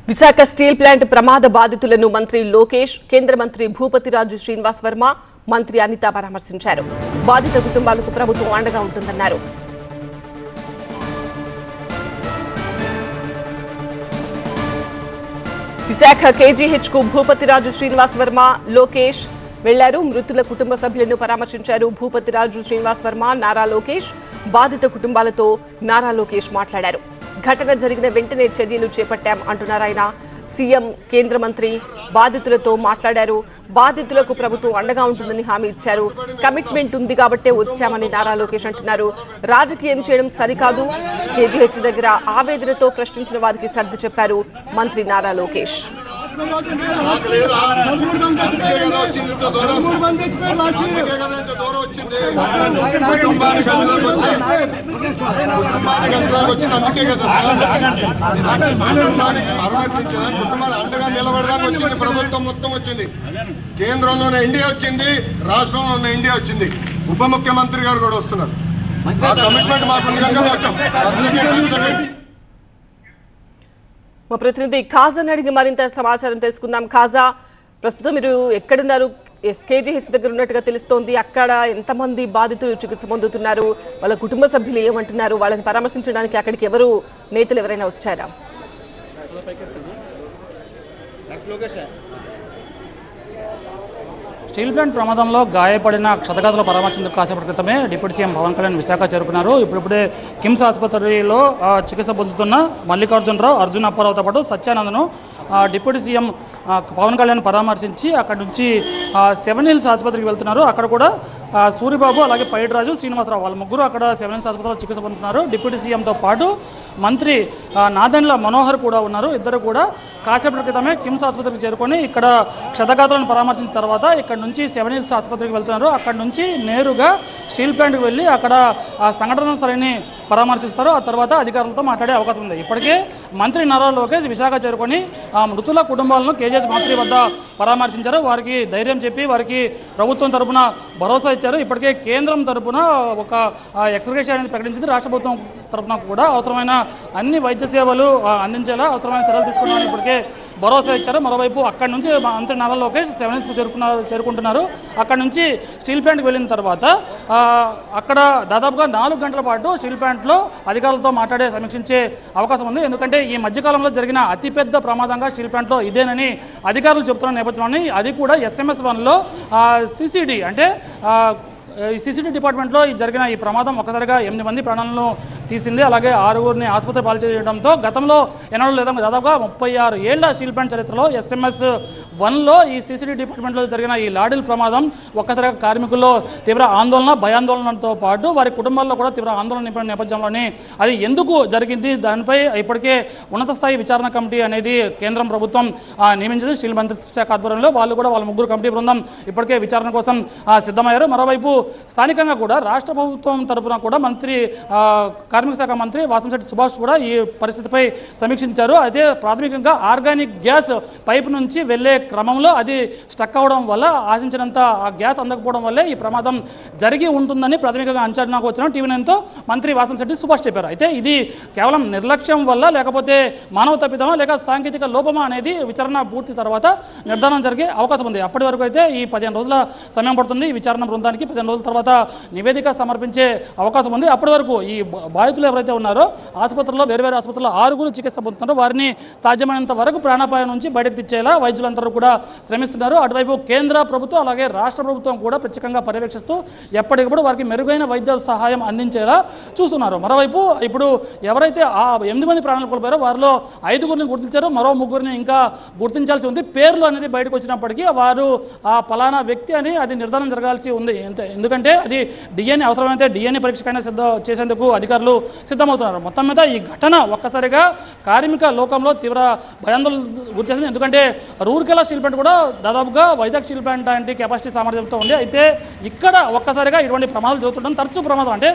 Visakha steel plant ప్రమాద బాధితులను మంత్రి లోకేష్, కేంద్ర మంత్రి భూపతిరాజు శ్రీనివాస్ వర్మ, మంత్రి అనిత పరామర్శించారు. బాధిత కుటుంబాలకు ప్రభుత్వం అండగా ఉంటుందన్నారు. విశాఖ కేజీహెచ్ కు భూపతిరాజు శ్రీనివాస్ వర్మ, లోకేష్ వెళ్లారు. మృతుల కుటుంబ సభ్యులను పరామర్శించారు. భూపతిరాజు శ్రీనివాస్ వర్మ, నారా లోకేష్ బాధిత కుటుంబాలతో నారా లోకేష్ మాట్లాడారు. ఘటన జరిగిన వెంటనే చర్యలు చేపట్టాం అంటున్నారు ఆయన. సీఎం, కేంద్ర మంత్రి బాధితులతో మాట్లాడారు. బాధితులకు ప్రభుత్వం అండగా ఉంటుందని హామీ ఇచ్చారు. కమిట్మెంట్ ఉంది కాబట్టే వచ్చామని నారా లోకేష్ అంటున్నారు. రాజకీయం చేయడం సరికాదు. కేజీహెచ్ దగ్గర ఆవేదనతో ప్రశ్నించిన వారికి సర్ది చెప్పారు మంత్రి నారా లోకేష్. అండగా నిలబడడానికి వచ్చింది ప్రభుత్వం మొత్తం వచ్చింది. కేంద్రంలోనే ఇండియా వచ్చింది, రాష్ట్రంలో ఉన్న ఇండియా వచ్చింది. ఉప ముఖ్యమంత్రి గారు కూడా వస్తున్నారు. ఆ కమిట్మెంట్ మాకు వచ్చాం. మా ప్రతినిధి ఖాజాని అడిగి మరింత సమాచారం తెలుసుకుందాం. ఖాజా, ప్రస్తుతం మీరు ఎక్కడున్నారు? కేజీహెచ్ దగ్గర ఉన్నట్టుగా తెలుస్తోంది. అక్కడ ఎంతమంది బాధితులు చికిత్స పొందుతున్నారు? వాళ్ళ కుటుంబ సభ్యులు ఏమంటున్నారు? వాళ్ళని పరామర్శించడానికి అక్కడికి నేతలు ఎవరైనా వచ్చారా? స్టీల్ ప్లాంట్ ప్రమాదంలో గాయపడిన క్షతగాతుల పరామర్శించేందుకు కాసేపటి క్రితమే డిప్యూటీ సీఎం పవన్ కళ్యాణ్ విశాఖ చేరుకున్నారు. ఇప్పుడిప్పుడే కిమ్స్ ఆసుపత్రిలో చికిత్స పొందుతున్న మల్లికార్జునరావు, అర్జున్ అప్పారావుతో పాటు సత్యానందను డిప్యూటీ సీఎం పవన్ కళ్యాణ్ పరామర్శించి అక్కడి నుంచి సెవెన్ హిల్స్ ఆసుపత్రికి వెళ్తున్నారు. అక్కడ కూడా సూరిబాబు, అలాగే పైడిరాజు, శ్రీనివాసరావు వాళ్ళ ముగ్గురు అక్కడ సెవెన్ హిల్స్ ఆసుపత్రిలో చికిత్స పొందుతున్నారు. డిప్యూటీ సీఎంతో పాటు మంత్రి నాదెండ్ల మనోహర్ కూడా ఉన్నారు. ఇద్దరు కూడా కాసేపటి క్రితమే కిమ్స్ ఆసుపత్రికి చేరుకొని ఇక్కడ క్షతగాతులను పరామర్శించిన తర్వాత ఇక్కడ నుంచి సెవెన్ హిల్స్ ఆసుపత్రికి వెళ్తున్నారు. అక్కడ నుంచి నేరుగా స్టీల్ ప్లాంట్కి వెళ్ళి అక్కడ సంఘటన స్థలిని పరామర్శిస్తారు. ఆ తర్వాత అధికారులతో మాట్లాడే అవకాశం ఉంది. ఇప్పటికే మంత్రి నారా లోకేష్ విశాఖ చేరుకొని మృతుల కుటుంబాలను కేజీఎస్ మంత్రి వద్ద పరామర్శించారు. వారికి ధైర్యం చెప్పి వారికి ప్రభుత్వం తరపున భరోసా ఇచ్చారు. ఇప్పటికే కేంద్రం తరపున ఒక ఎక్స్గ్రేషన్ అనేది ప్రకటించింది. రాష్ట్ర ప్రభుత్వం తరపున కూడా అవసరమైన అన్ని వైద్య సేవలు అందించేలా అవసరమైన చర్యలు తీసుకున్నామని ఇప్పటికే భరోసా ఇచ్చారు. మరోవైపు అక్కడి నుంచి మంత్రి నారా లోకేష్ సెవెన్ హిల్స్కు చేరుకుంటున్నారు. అక్కడ నుంచి స్టీల్ ప్లాంట్కి వెళ్ళిన తర్వాత అక్కడ దాదాపుగా 4 గంటల పాటు స్టీల్ ప్లాంట్లో అధికారులతో మాట్లాడే సమీక్షించే అవకాశం ఉంది. ఎందుకంటే ఈ మధ్యకాలంలో జరిగిన అతిపెద్ద ప్రమాదంగా స్టీల్ ప్లాంట్లో ఇదేనని అధికారులు చెబుతున్న నేపథ్యంలోని అది కూడా SMS-1లో CCD అంటే ఈ CCD డిపార్ట్మెంట్లో జరిగిన ఈ ప్రమాదం ఒక్కసారిగా 8 మంది ప్రాణాలను తీసింది. అలాగే 6గురిని ఆసుపత్రి పాలు చేయడంతో గతంలో ఎన్నడూ లేదా దాదాపుగా 36 ఏళ్ల స్టీల్ ప్లాంట్ చరిత్రలో SMS-1లో ఈ CCD డిపార్ట్మెంట్లో జరిగిన ఈ లాడిల్ ప్రమాదం ఒక్కసారిగా కార్మికుల్లో తీవ్ర ఆందోళన, భయాందోళనతో పాటు వారి కుటుంబాల్లో కూడా తీవ్ర ఆందోళన నింపిన నేపథ్యంలోనే అది ఎందుకు జరిగింది, దానిపై ఇప్పటికే ఉన్నత స్థాయి విచారణ కమిటీ అనేది కేంద్రం ప్రభుత్వం నియమించింది. స్టీల్ మంత్రిత్వ శాఖ ఆధ్వర్యంలో వాళ్ళు కూడా వాళ్ళ 3 కమిటీ బృందం ఇప్పటికే విచారణ కోసం సిద్ధమయ్యారు. మరోవైపు స్థానికంగా కూడా రాష్ట్ర ప్రభుత్వం తరపున కూడా కార్మిక శాఖ మంత్రి వాసంశెట్టి సుభాష్ కూడా ఈ పరిస్థితిపై సమీక్షించారు. అయితే ప్రాథమికంగా ఆర్గానిక్ గ్యాస్ పైపు నుంచి వెళ్లే క్రమంలో అది స్టక్ అవడం వల్ల ఆశించినంత ఆ గ్యాస్ అందకపోవడం వల్లే ఈ ప్రమాదం జరిగి ఉంటుందని ప్రాథమికంగా అంచనాకు వచ్చిన టీవీ9తో మంత్రి వాసంశెట్టి సుభాష్ చెప్పారు. అయితే ఇది కేవలం నిర్లక్ష్యం వల్ల లేకపోతే మానవ తప్పిదమా లేక సాంకేతిక లోపమా అనేది విచారణ పూర్తి తర్వాత నిర్ధారణ జరిగే అవకాశం ఉంది. అప్పటి వరకు అయితే ఈ 15 రోజుల సమయం పడుతుంది. ఈ విచారణ బృందానికి 15 రోజుల తర్వాత నివేదిక సమర్పించే అవకాశం ఉంది. అప్పటి వరకు ఈ బాధితులు ఎవరైతే ఉన్నారో ఆసుపత్రుల్లో వేరు ఆసుపత్రుల్లో 6గురు చికిత్స పొందుతున్నారో వారిని సాధ్యమైనంత వరకు ప్రాణాపాయం నుంచి బయటకు తెచ్చేలా వైద్యులందరూ కూడా శ్రమిస్తున్నారు. అటువైపు కేంద్ర ప్రభుత్వం అలాగే రాష్ట్ర ప్రభుత్వం కూడా ప్రత్యేకంగా పర్యవేక్షిస్తూ ఎప్పటికప్పుడు వారికి మెరుగైన వైద్య సహాయం అందించేలా చూస్తున్నారు. మరోవైపు ఇప్పుడు ఎవరైతే ఆ 8 మంది ప్రాణాలు కోల్పోయారో వారిలో 5గురిని గుర్తించారు. మరో 3గురిని ఇంకా గుర్తించాల్సి ఉంది. పేర్లు అనేది బయటకు వచ్చినప్పటికీ వారు ఆ పలానా వ్యక్తి అని అది నిర్ధారణ జరగాల్సి ఉంది. ఎందుకంటే అది DNA అవసరమైతే DNA పరీక్షకైనా చేసేందుకు అధికారులు సిద్ధమవుతున్నారు. మొత్తం మీద ఈ ఘటన ఒక్కసారిగా కార్మిక లోకంలో తీవ్ర భయాందోళన గురిచేసింది. ఎందుకంటే రూర్కెలా స్టీల్ ప్లాంట్ కూడా దాదాపుగా వైజాగ్ స్టీల్ ప్లాంట్ లాంటి కెపాసిటీ సామర్థ్యంతో ఉంది. అయితే ఇక్కడ ఒక్కసారిగా ఇటువంటి ప్రమాదాలు జరుగుతుండడం తరచూ ప్రమాదం అంటే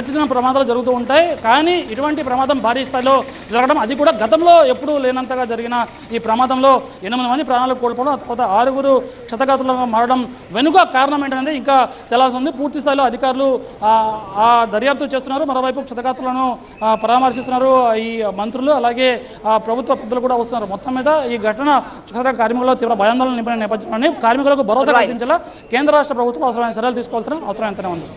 చిన్న ప్రమాదాలు జరుగుతూ ఉంటాయి. కానీ ఇటువంటి ప్రమాదం భారీ స్థాయిలో జరగడం అది కూడా గతంలో ఎప్పుడూ లేనంతగా జరిగిన ఈ ప్రమాదంలో 8 మంది ప్రాణాలు కోల్పోవడం, తర్వాత 6గురు క్షతగాతులుగా మారడం వెనుక కారణం ఏంటనేది ఇంకా తెలాల్సి అవకాశం ఉంది. పూర్తి స్థాయిలో అధికారులు ఆ దర్యాప్తు చేస్తున్నారు. మరోవైపు క్షతగాత్రులను పరామర్శిస్తున్నారు ఈ మంత్రులు, అలాగే ప్రభుత్వ పెద్దలు కూడా వస్తున్నారు. మొత్తం మీద ఈ ఘటన కార్మికుల్లో తీవ్ర భయాందోళన నింపిన నేపథ్యంలోనే కార్మికులకు భరోసా కల్పించేలా కేంద్ర రాష్ట్ర ప్రభుత్వం అవసరమైన చర్యలు తీసుకోవాల్సిన అవసరం ఎంతనే ఉంది.